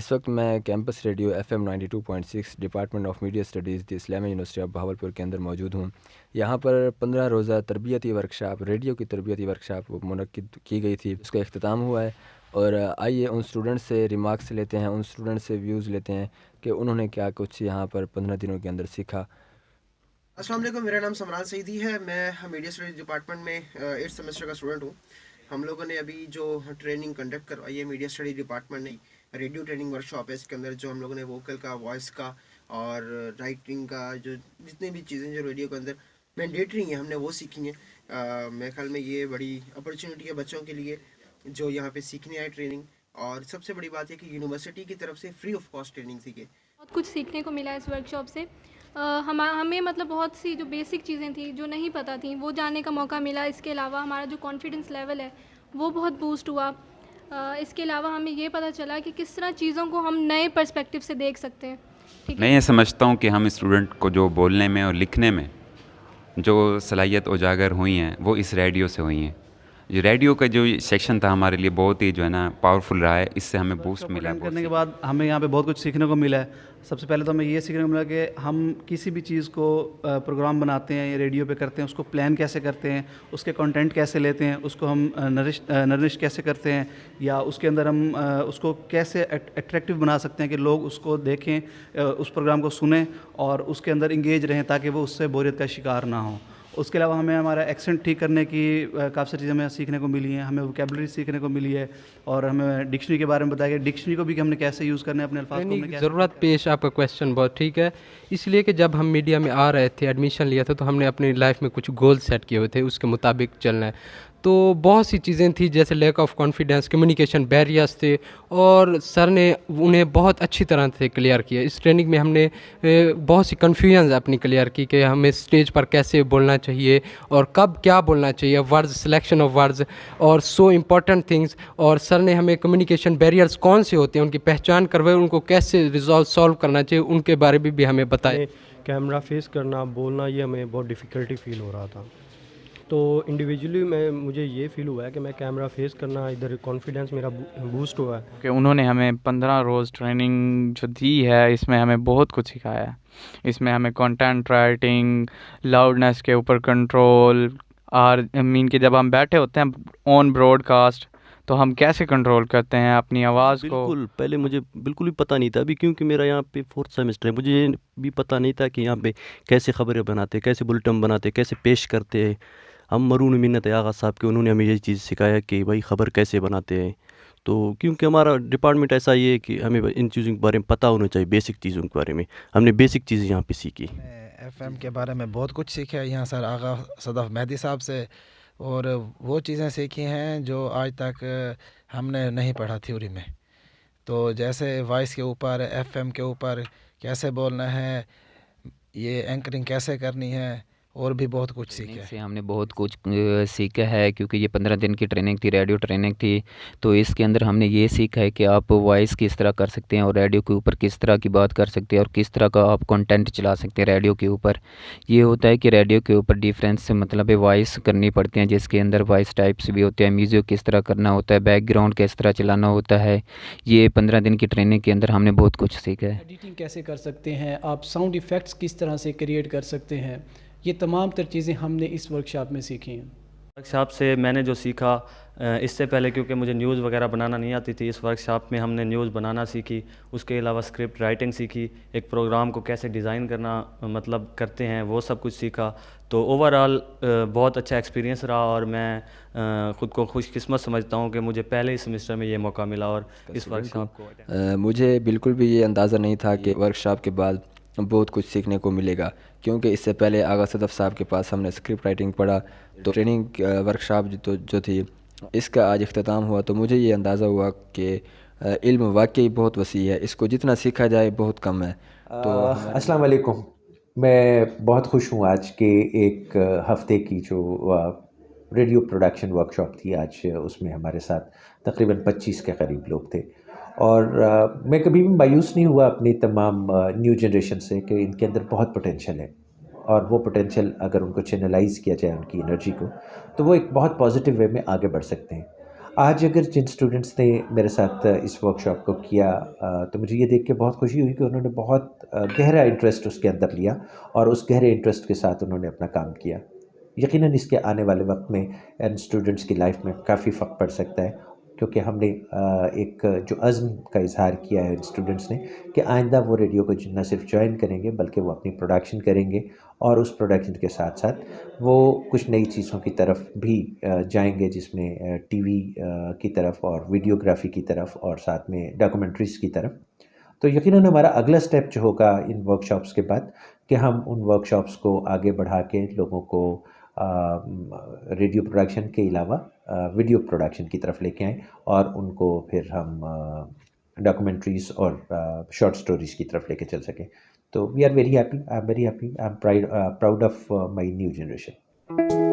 اس وقت میں campus radio FM 92.6 department of media studies the Islamia university of Bahawalpur کے اندر موجود ہوں۔ یہاں پر 15 روزہ تربیتی ورکشاپ، ریڈیو کی تربیتی ورکشاپ منعقد کی گئی تھی، اس کا اختتام ہوا ہے۔ اور آئیے ان اسٹوڈنٹ سے ریمارکس لیتے ہیں، ان اسٹوڈنٹ سے ویوز لیتے ہیں کہ انہوں نے کیا کچھ یہاں پر 15 دنوں کے اندر سیکھا۔ السلام علیکم، میرا نام سمران سعیدی ہے، میں میڈیا اسٹڈیز ڈپارٹمنٹ میں 8 سیمسٹر کا اسٹوڈنٹ ہوں۔ ہم لوگوں نے ابھی جو ٹریننگ کنڈکٹ کروائی ہے میڈیا اسٹڈیز ڈپارٹمنٹ نے، ریڈیو ٹریننگ ورکشاپ ہے، اس کے اندر جو ہم لوگوں نے ووکل کا، وائس کا اور رائٹنگ کا، جو جتنے بھی چیزیں جو ریڈیو کے اندر مینڈیٹری ہیں ہم نے وہ سیکھی ہیں۔ میرے خیال میں یہ بڑی اپرچونیٹی ہے بچوں کے لیے جو یہاں پہ سیکھنے آئے ٹریننگ، اور سب سے بڑی بات ہے کہ یونیورسٹی کی طرف سے فری آف کاسٹ ٹریننگ سیکھے۔ بہت کچھ سیکھنے کو ملا اس ورکشاپ سے۔ ہمیں مطلب بہت سی جو بیسک چیزیں تھیں جو نہیں پتہ تھیں وہ جاننے کا موقع ملا۔ اس کے علاوہ ہمارا جو کانفیڈنس لیول ہے وہ بہت بوسٹ ہوا۔ اس کے علاوہ ہمیں یہ پتہ چلا کہ کس طرح چیزوں کو ہم نئے پرسپیکٹو سے دیکھ سکتے ہیں۔ میں یہ سمجھتا ہوں کہ ہم اسٹوڈنٹ کو جو بولنے میں اور لکھنے میں جو صلاحیت اجاگر ہوئی ہیں وہ اس ریڈیو سے ہوئی ہیں۔ یہ ریڈیو کا جو سیکشن تھا ہمارے لیے بہت ہی جو ہے نا پاورفل رہا ہے، اس سے ہمیں بوسٹ ملا ہے۔ کرنے کے بعد ہمیں یہاں پہ بہت کچھ سیکھنے کو ملا ہے۔ سب سے پہلے تو ہمیں یہ سیکھنے کو ملا کہ ہم کسی بھی چیز کو پروگرام بناتے ہیں یا ریڈیو پہ کرتے ہیں، اس کو پلان کیسے کرتے ہیں، اس کے کنٹینٹ کیسے لیتے ہیں، اس کو ہم نرش کیسے کرتے ہیں، یا اس کے اندر ہم اس کو کیسے اٹریکٹیو بنا سکتے ہیں کہ لوگ اس کو دیکھیں، اس پروگرام کو سنیں اور اس کے اندر انگیج رہیں تاکہ وہ اس سے بوریت کا شکار نہ ہوں۔ اس کے علاوہ ہمیں ہمارا ایکسنٹ ٹھیک کرنے کی کافی ساری چیزیں ہمیں سیکھنے کو ملی ہیں، ہمیں ووکیبلری سیکھنے کو ملی ہے، اور ہمیں ڈکشنری کے بارے میں بتایا گیا ڈکشنری کو بھی کہ ہم نے کیسے یوز کرنا ہے، اپنے الفاظ کو ہم نے کیسے ضرورت پیش۔ آپ کا کویشچن بہت ٹھیک ہے، اس لیے کہ جب ہم میڈیا میں آ رہے تھے، ایڈمیشن لیا تھا، تو ہم نے اپنی لائف میں کچھ گول سیٹ کیے ہوئے تھے، اس کے مطابق چلنا ہے۔ تو بہت سی چیزیں تھیں جیسے lack of confidence, communication barriers تھے، اور سر نے انہیں بہت اچھی طرح سے کلیئر کیا۔ اس ٹریننگ میں ہم نے بہت سی کنفیوژنز اپنی کلیئر کی کہ ہمیں اسٹیج پر کیسے بولنا چاہیے اور کب کیا بولنا چاہیے، ورڈز، سلیکشن آف ورڈز اور سو امپورٹنٹ تھنگس۔ اور سر نے ہمیں کمیونیکیشن بیریئرز کون سے ہوتے ہیں ان کی پہچان کروائے، ان کو کیسے سالو کرنا چاہیے، ان کے بارے میں بھی ہمیں بتائے۔ کیمرہ فیس کرنا، بولنا، یہ ہمیں بہت ڈیفیکلٹی فیل ہو رہا تھا۔ تو انڈیویجولی مجھے یہ فیل ہوا ہے کہ میں کیمرہ فیس کرنا، ادھر کانفیڈنس میرا بوسٹ ہوا ہے۔ کہ انہوں نے ہمیں 15 روز ٹریننگ جو دی ہے، اس میں ہمیں بہت کچھ سکھایا ہے۔ اس میں ہمیں کنٹینٹ رائٹنگ، لاؤڈنیس کے اوپر کنٹرول، اور کہ جب ہم بیٹھے ہوتے ہیں آن براڈ کاسٹ تو ہم کیسے کنٹرول کرتے ہیں اپنی آواز کو۔ بالکل، پہلے مجھے بالکل بھی پتہ نہیں تھا، ابھی کیونکہ میرا یہاں پہ 4th سیمسٹر ہے، مجھے یہ بھی پتہ نہیں تھا کہ یہاں پہ کیسے خبریں بناتے، کیسے بلٹن بناتے، کیسے پیش کرتے ہیں۔ ہم مرون منت ہے آغا صاحب کے، انہوں نے ہمیں یہ چیز سکھایا کہ بھائی خبر کیسے بناتے ہیں۔ تو کیونکہ ہمارا ڈپارٹمنٹ ایسا ہی ہے کہ ہمیں ان چیزوں کے بارے میں پتہ ہونا چاہیے، بیسک چیزوں کے بارے میں۔ ہم نے بیسک چیزیں یہاں پہ سیکھی۔ FM کے بارے میں بہت کچھ سیکھا ہے یہاں سر آغا صدف مہدی صاحب سے، اور وہ چیزیں سیکھی ہیں جو آج تک ہم نے نہیں پڑھا تھیوری میں۔ تو جیسے وائس کے اوپر، FM کے اوپر کیسے بولنا ہے، یہ اینکرنگ کیسے کرنی ہے، اور بھی بہت کچھ سیکھا ہے۔ سے ہم نے بہت کچھ سیکھا ہے، کیونکہ یہ 15 دن کی ٹریننگ تھی، ریڈیو ٹریننگ تھی۔ تو اس کے اندر ہم نے یہ سیکھا ہے کہ آپ وائس کس طرح کر سکتے ہیں اور ریڈیو کے اوپر کس طرح کی بات کر سکتے ہیں اور کس طرح کا آپ کنٹینٹ چلا سکتے ہیں ریڈیو کے اوپر۔ یہ ہوتا ہے کہ ریڈیو کے اوپر ڈیفرنس مطلب وائس کرنی پڑتی ہیں، جس کے اندر وائس ٹائپس بھی ہوتے ہیں، میوزک کس طرح کرنا ہوتا ہے، بیک گراؤنڈ کس طرح چلانا ہوتا ہے۔ یہ 15 دن کی ٹریننگ کے اندر ہم نے بہت کچھ سیکھا ہے۔ ایڈیٹنگ کیسے کر سکتے ہیں آپ، ساؤنڈ ایفیکٹس کس طرح سے کریٹ کر سکتے ہیں، یہ تمام تر چیزیں ہم نے اس ورکشاپ میں سیکھی ہیں۔ ورکشاپ سے میں نے جو سیکھا، اس سے پہلے کیونکہ مجھے نیوز وغیرہ بنانا نہیں آتی تھی، اس ورکشاپ میں ہم نے نیوز بنانا سیکھی۔ اس کے علاوہ اسکرپٹ رائٹنگ سیکھی، ایک پروگرام کو کیسے ڈیزائن کرنا مطلب کرتے ہیں وہ سب کچھ سیکھا۔ تو اوور آل بہت اچھا ایکسپیرینس رہا، اور میں خود کو خوش قسمت سمجھتا ہوں کہ مجھے پہلے ہی سیمسٹر میں یہ موقع ملا اور اس ورکشاپ کو مجھے بالکل بھی یہ اندازہ نہیں تھا کہ ورکشاپ کے بعد بہت کچھ سیکھنے کو ملے گا، کیونکہ اس سے پہلے آغا صدف صاحب کے پاس ہم نے اسکرپٹ رائٹنگ پڑھا۔ تو ٹریننگ ورکشاپ جو تھی اس کا آج اختتام ہوا، تو مجھے یہ اندازہ ہوا کہ علم واقعی بہت وسیع ہے، اس کو جتنا سیکھا جائے بہت کم ہے۔ تو السلام علیکم، میں بہت خوش ہوں آج کے ایک ہفتے کی جو ریڈیو پروڈکشن ورکشاپ تھی، آج اس میں ہمارے ساتھ تقریباً 25 کے قریب لوگ تھے، اور میں کبھی بھی مایوس نہیں ہوا اپنی تمام نیو جنریشن سے کہ ان کے اندر بہت پوٹینشیل ہے، اور وہ پوٹینشیل اگر ان کو چینلائز کیا جائے ان کی انرجی کو، تو وہ ایک بہت پازیٹیو وے میں آگے بڑھ سکتے ہیں۔ آج اگر جن اسٹوڈنٹس نے میرے ساتھ اس ورکشاپ کو کیا تو مجھے یہ دیکھ کے بہت خوشی ہوئی کہ انہوں نے بہت گہرا انٹرسٹ اس کے اندر لیا اور اس گہرے انٹرسٹ کے ساتھ انہوں نے اپنا کام کیا. یقیناً اس کے آنے والے وقت میں ان اسٹوڈنٹس کی لائف میں کافی فرق پڑ سکتا ہے، کیونکہ ہم نے ایک جو عزم کا اظہار کیا ہے اسٹوڈنٹس نے کہ آئندہ وہ ریڈیو کو نہ صرف جوائن کریں گے بلکہ وہ اپنی پروڈکشن کریں گے، اور اس پروڈکشن کے ساتھ ساتھ وہ کچھ نئی چیزوں کی طرف بھی جائیں گے، جس میں ٹی وی کی طرف اور ویڈیوگرافی کی طرف اور ساتھ میں ڈاکومنٹریز کی طرف. تو یقیناً ہمارا اگلا سٹیپ جو ہوگا ان ورکشاپس کے بعد کہ ہم ان ورکشاپس کو آگے بڑھا کے لوگوں کو ریڈیو پروڈکشن کے علاوہ ویڈیو پروڈکشن کی طرف لے کے آئیں، اور ان کو پھر ہم ڈاکومنٹریز اور شارٹ سٹوریز کی طرف لے کے چل سکیں. تو we are very happy, I am very happy, I am proud of my new generation.